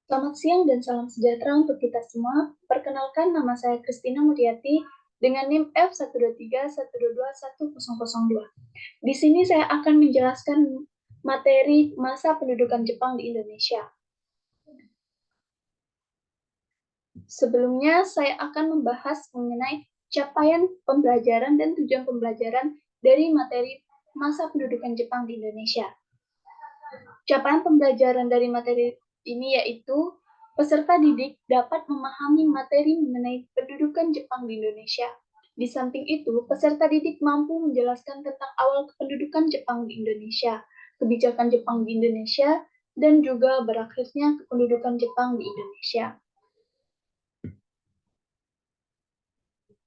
Selamat siang dan salam sejahtera untuk kita semua. Perkenalkan, nama saya Kristina Muriati dengan NIM F12312210002. Di sini saya akan menjelaskan materi masa pendudukan Jepang di Indonesia. Sebelumnya, saya akan membahas mengenai capaian pembelajaran dan tujuan pembelajaran dari materi masa pendudukan Jepang di Indonesia. Capaian pembelajaran dari materi ini yaitu peserta didik dapat memahami materi mengenai pendudukan Jepang di Indonesia. Di samping itu, peserta didik mampu menjelaskan tentang awal kependudukan Jepang di Indonesia, kebijakan Jepang di Indonesia, dan juga berakhirnya kependudukan Jepang di Indonesia.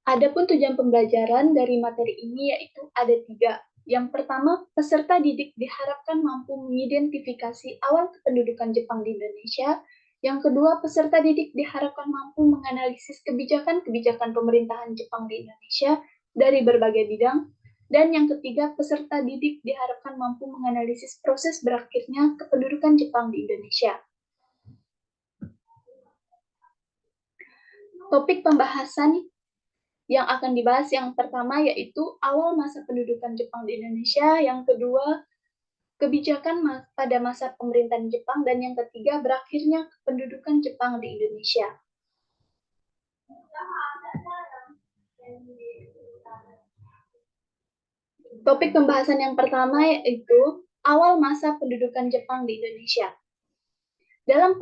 Adapun tujuan pembelajaran dari materi ini yaitu ada 3. Yang pertama, peserta didik diharapkan mampu mengidentifikasi awal kependudukan Jepang di Indonesia. Yang kedua, peserta didik diharapkan mampu menganalisis kebijakan-kebijakan pemerintahan Jepang di Indonesia dari berbagai bidang. Dan yang ketiga, peserta didik diharapkan mampu menganalisis proses berakhirnya kependudukan Jepang di Indonesia. Topik pembahasan yang akan dibahas yang pertama yaitu awal masa pendudukan Jepang di Indonesia, yang kedua kebijakan pada masa pemerintahan Jepang, dan yang ketiga berakhirnya pendudukan Jepang di Indonesia. Topik pembahasan yang pertama yaitu awal masa pendudukan Jepang di Indonesia. Dalam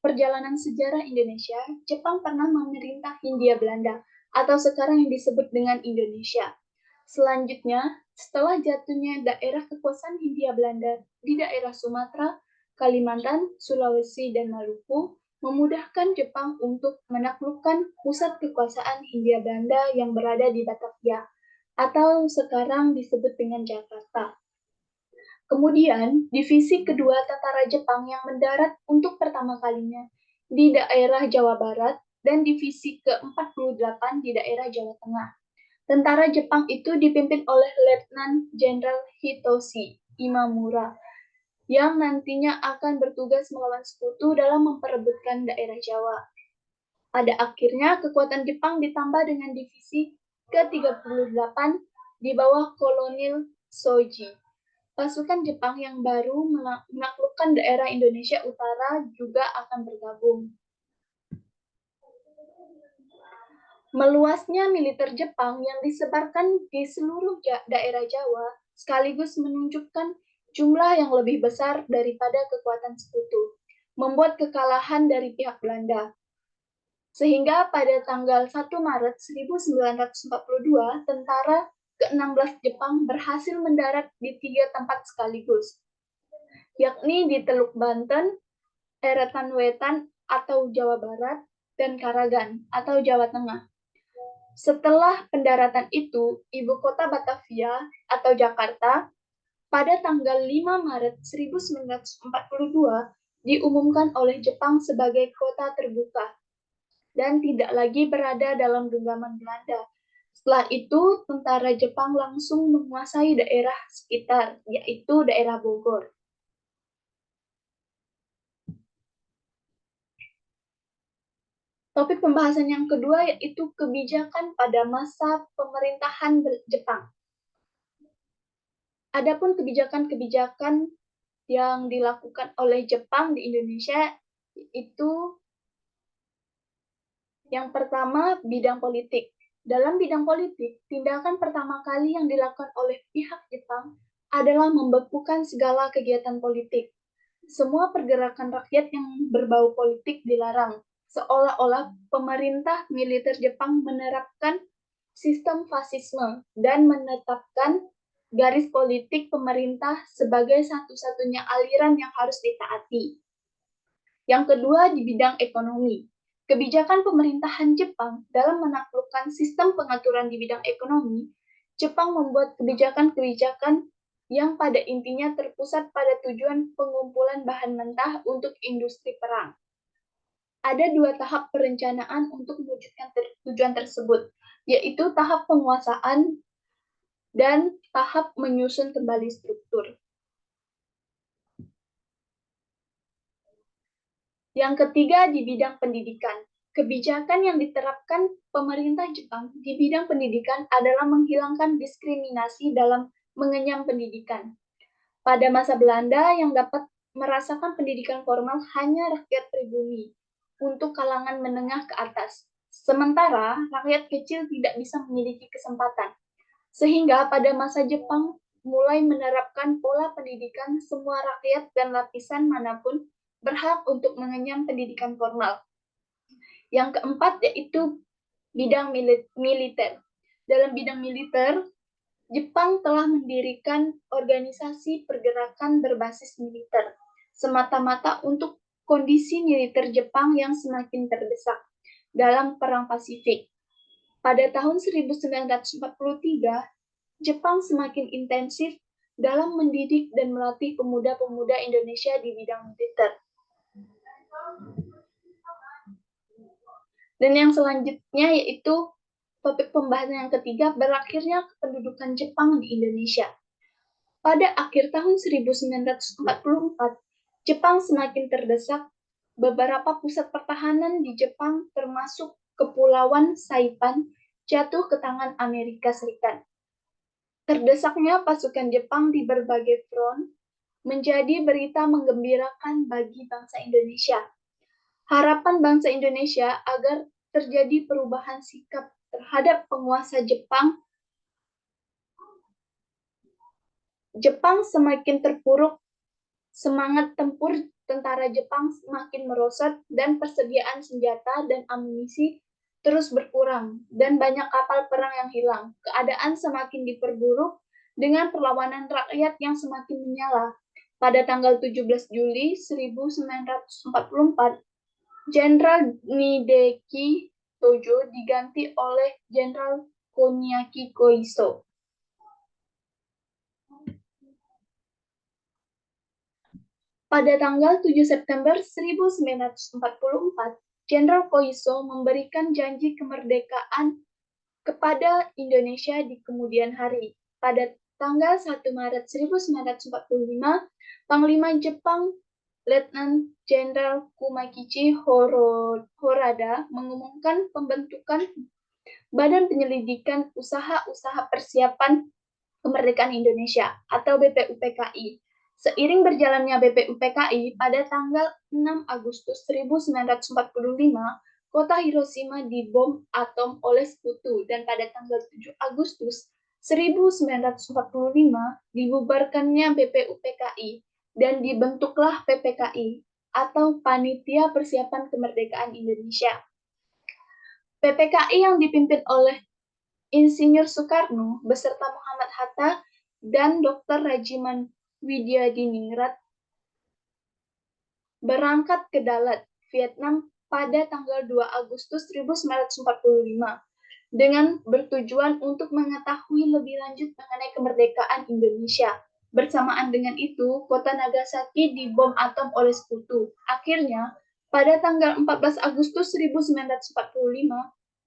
perjalanan sejarah Indonesia, Jepang pernah memerintah Hindia Belanda atau sekarang yang disebut dengan Indonesia. Selanjutnya, setelah jatuhnya daerah kekuasaan Hindia Belanda di daerah Sumatera, Kalimantan, Sulawesi, dan Maluku, memudahkan Jepang untuk menaklukkan pusat kekuasaan Hindia Belanda yang berada di Batavia, atau sekarang disebut dengan Jakarta. Kemudian, divisi kedua tentara Jepang yang mendarat untuk pertama kalinya di daerah Jawa Barat dan divisi ke-48 di daerah Jawa Tengah. Tentara Jepang itu dipimpin oleh Letnan Jenderal Hitoshi Imamura yang nantinya akan bertugas melawan sekutu dalam memperebutkan daerah Jawa. Pada akhirnya, kekuatan Jepang ditambah dengan divisi ke-38 di bawah Kolonel Shoji. Pasukan Jepang yang baru menaklukkan daerah Indonesia Utara juga akan bergabung. Meluasnya militer Jepang yang disebarkan di seluruh daerah Jawa sekaligus menunjukkan jumlah yang lebih besar daripada kekuatan sekutu, membuat kekalahan dari pihak Belanda. Sehingga pada tanggal 1 Maret 1942, tentara ke-16 Jepang berhasil mendarat di 3 tempat sekaligus, yakni di Teluk Banten, Eretan Wetan atau Jawa Barat, dan Karagan atau Jawa Tengah. Setelah pendaratan itu, ibu kota Batavia atau Jakarta pada tanggal 5 Maret 1942 diumumkan oleh Jepang sebagai kota terbuka dan tidak lagi berada dalam genggaman Belanda. Setelah itu, tentara Jepang langsung menguasai daerah sekitar, yaitu daerah Bogor. Topik pembahasan yang kedua yaitu kebijakan pada masa pemerintahan Jepang. Adapun kebijakan-kebijakan yang dilakukan oleh Jepang di Indonesia itu yang pertama, bidang politik. Dalam bidang politik, tindakan pertama kali yang dilakukan oleh pihak Jepang adalah membekukan segala kegiatan politik. Semua pergerakan rakyat yang berbau politik dilarang, seolah-olah pemerintah militer Jepang menerapkan sistem fasisme dan menetapkan garis politik pemerintah sebagai satu-satunya aliran yang harus ditaati. Yang kedua, di bidang ekonomi. Kebijakan pemerintahan Jepang dalam menaklukkan sistem pengaturan di bidang ekonomi, Jepang membuat kebijakan-kebijakan yang pada intinya terpusat pada tujuan pengumpulan bahan mentah untuk industri perang. Ada 2 tahap perencanaan untuk mewujudkan tujuan tersebut, yaitu tahap penguasaan dan tahap menyusun kembali struktur. Yang ketiga, di bidang pendidikan. Kebijakan yang diterapkan pemerintah Jepang di bidang pendidikan adalah menghilangkan diskriminasi dalam mengenyam pendidikan. Pada masa Belanda, yang dapat merasakan pendidikan formal hanya rakyat pribumi untuk kalangan menengah ke atas. Sementara rakyat kecil tidak bisa memiliki kesempatan. Sehingga pada masa Jepang mulai menerapkan pola pendidikan semua rakyat dan lapisan manapun berhak untuk mengenyam pendidikan formal. Yang keempat yaitu bidang militer. Dalam bidang militer, Jepang telah mendirikan organisasi pergerakan berbasis militer, semata-mata untuk kondisi militer Jepang yang semakin terdesak dalam Perang Pasifik. Pada tahun 1943, Jepang semakin intensif dalam mendidik dan melatih pemuda-pemuda Indonesia di bidang militer. Dan yang selanjutnya yaitu topik pembahasan yang ketiga, berakhirnya kependudukan Jepang di Indonesia. Pada akhir tahun 1944, Jepang semakin terdesak. Beberapa pusat pertahanan di Jepang termasuk Kepulauan Saipan jatuh ke tangan Amerika Serikat. Terdesaknya pasukan Jepang di berbagai front menjadi berita menggembirakan bagi bangsa Indonesia. Harapan bangsa Indonesia agar terjadi perubahan sikap terhadap penguasa Jepang semakin terpuruk, semangat tempur tentara Jepang semakin merosot, dan persediaan senjata dan amunisi terus berkurang, dan banyak kapal perang yang hilang. Keadaan semakin diperburuk dengan perlawanan rakyat yang semakin menyala. Pada tanggal 17 Juli 1944, Jenderal Nideki Tojo diganti oleh Jenderal Koniaki Koiso. Pada tanggal 7 September 1944, Jenderal Koiso memberikan janji kemerdekaan kepada Indonesia di kemudian hari. Pada tanggal 1 Maret 1945, Panglima Jepang Letnan Jenderal Kumakichi Horada mengumumkan pembentukan Badan Penyelidikan Usaha-Usaha Persiapan Kemerdekaan Indonesia atau BPUPKI. Seiring berjalannya BPUPKI, pada tanggal 6 Agustus 1945, kota Hiroshima dibom atom oleh Sekutu, dan pada tanggal 7 Agustus 1945 dibubarkannya BPUPKI dan dibentuklah PPKI atau Panitia Persiapan Kemerdekaan Indonesia. PPKI yang dipimpin oleh Insinyur Soekarno beserta Muhammad Hatta dan Dr. Rajiman Widyadiningrat berangkat ke Dalat, Vietnam pada tanggal 2 Agustus 1945 dengan bertujuan untuk mengetahui lebih lanjut mengenai kemerdekaan Indonesia. Bersamaan dengan itu, kota Nagasaki dibom atom oleh Sekutu. Akhirnya, pada tanggal 14 Agustus 1945,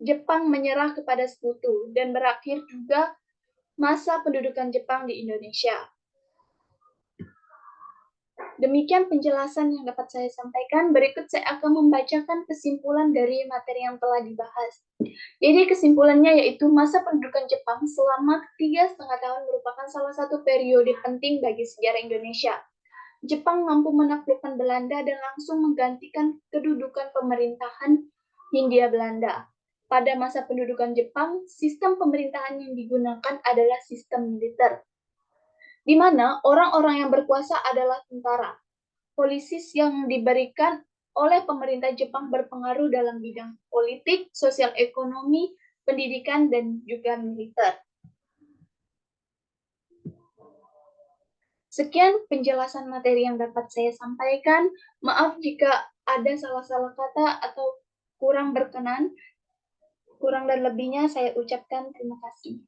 Jepang menyerah kepada Sekutu dan berakhir juga masa pendudukan Jepang di Indonesia. Demikian penjelasan yang dapat saya sampaikan. Berikut saya akan membacakan kesimpulan dari materi yang telah dibahas. Jadi kesimpulannya yaitu masa pendudukan Jepang selama 3,5 tahun merupakan salah satu periode penting bagi sejarah Indonesia. Jepang mampu menaklukkan Belanda dan langsung menggantikan kedudukan pemerintahan Hindia Belanda. Pada masa pendudukan Jepang, sistem pemerintahan yang digunakan adalah sistem militer, di mana orang-orang yang berkuasa adalah tentara. Polisi yang diberikan oleh pemerintah Jepang berpengaruh dalam bidang politik, sosial ekonomi, pendidikan, dan juga militer. Sekian penjelasan materi yang dapat saya sampaikan. Maaf jika ada salah-salah kata atau kurang berkenan. Kurang dan lebihnya saya ucapkan terima kasih.